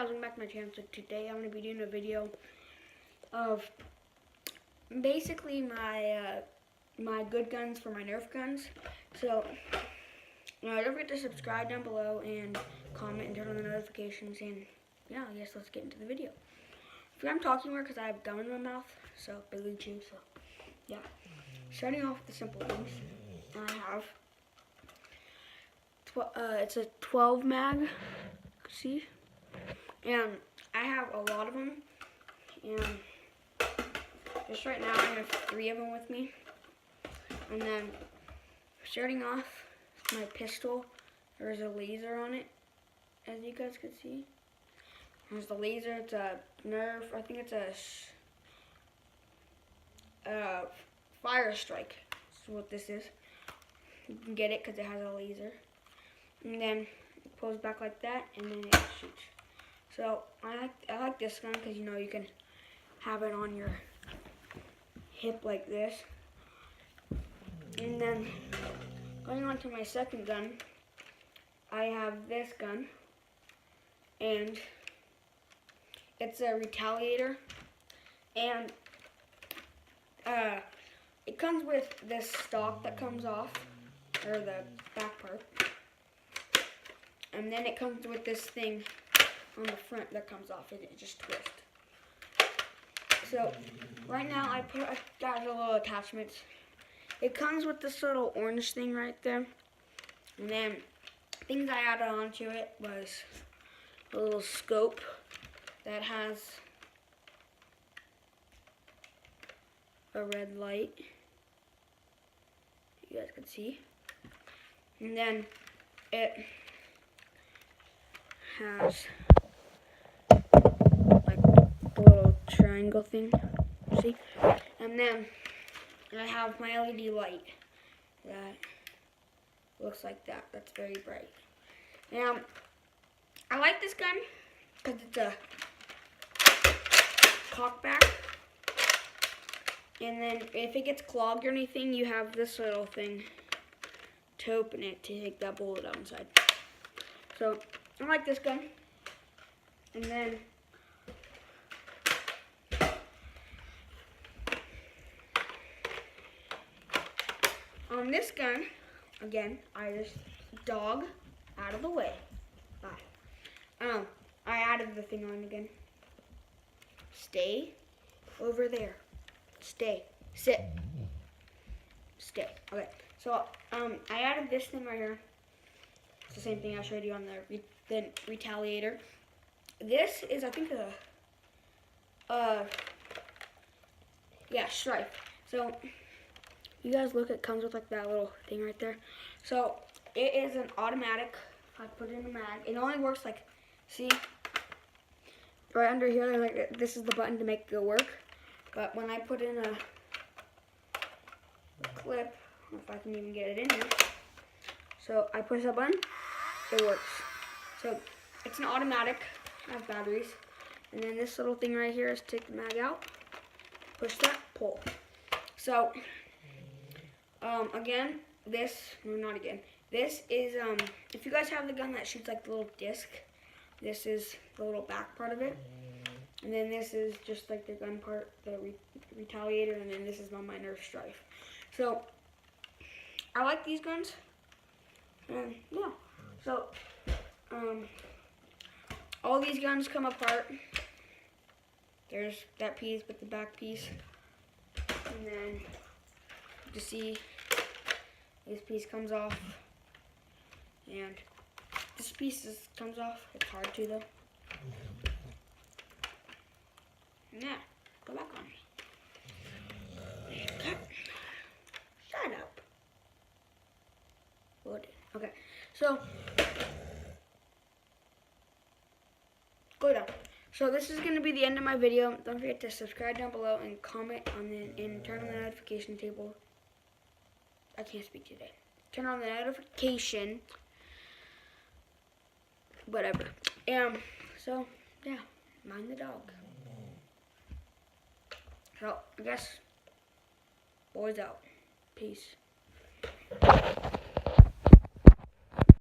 welcome back to my channel. So today I'm going to be doing a video of basically my my good guns for my Nerf guns. So don't forget to subscribe down below and comment and turn on the notifications. And yeah, I guess let's get into the video. If I'm talking more because I have gum in my mouth, so Billy Chew. So yeah, starting off with the simple things. I have it's a 12 mag. See, and I have a lot of them, and just right now I have 3 of them with me. And then starting off my pistol, there's a laser on it, as you guys can see. There's the laser. It's a Nerf. I think it's a Fire Strike. That's what this is. You can get it because it has a laser. And then it pulls back like that, and then it shoots. So I like this gun because you can have it on your hip like this. And then going on to my second gun, I have this gun, and it's a Retaliator, and it comes with this stock that comes off, or the back part. And then it comes with this thing on the front that comes off, and it just twists. So right now I got a little attachments. It comes with this little orange thing right there. And then things I added onto it was a little scope that has a red light. You guys can see. And then it has like a little triangle thing, see? And then I have my LED light that looks like that. That's very bright. Now, I like this gun because it's a cockback. And then if it gets clogged or anything, you have this little thing to open it to take that bullet out inside. So I like this gun. And then on this gun, again, I just dog out of the way. Bye. I added the thing on again. Stay over there. Stay. Sit. Stay. Okay. So I added this thing right here. It's the same thing I showed you on the Retaliator. This is, I think, Strife. So you guys look, it comes with like that little thing right there. So it is an automatic. I put it in the mag. It only works like, see, right under here. Like this is the button to make it work. But when I put in a clip, I don't know if I can even get it in here. So I push that button, it works. So it's an automatic. I have batteries. And then this little thing right here is take the mag out, push that, pull. So again, this is if you guys have the gun that shoots like the little disc, this is the little back part of it. And then this is just like the gun part, the Retaliator, and then this is on my Nerf Strife. So I like these guns. And yeah, so all these guns come apart. There's that piece with the back piece, and then you see this piece comes off, and this piece comes off. It's hard to though. Yeah, go back on me. Shut up. Okay, so go down. So this is going to be the end of my video. Don't forget to subscribe down below and comment and turn on the notification table. I can't speak today. Turn on the notification. Whatever. So yeah, mind the dog. So I guess boys out. Peace.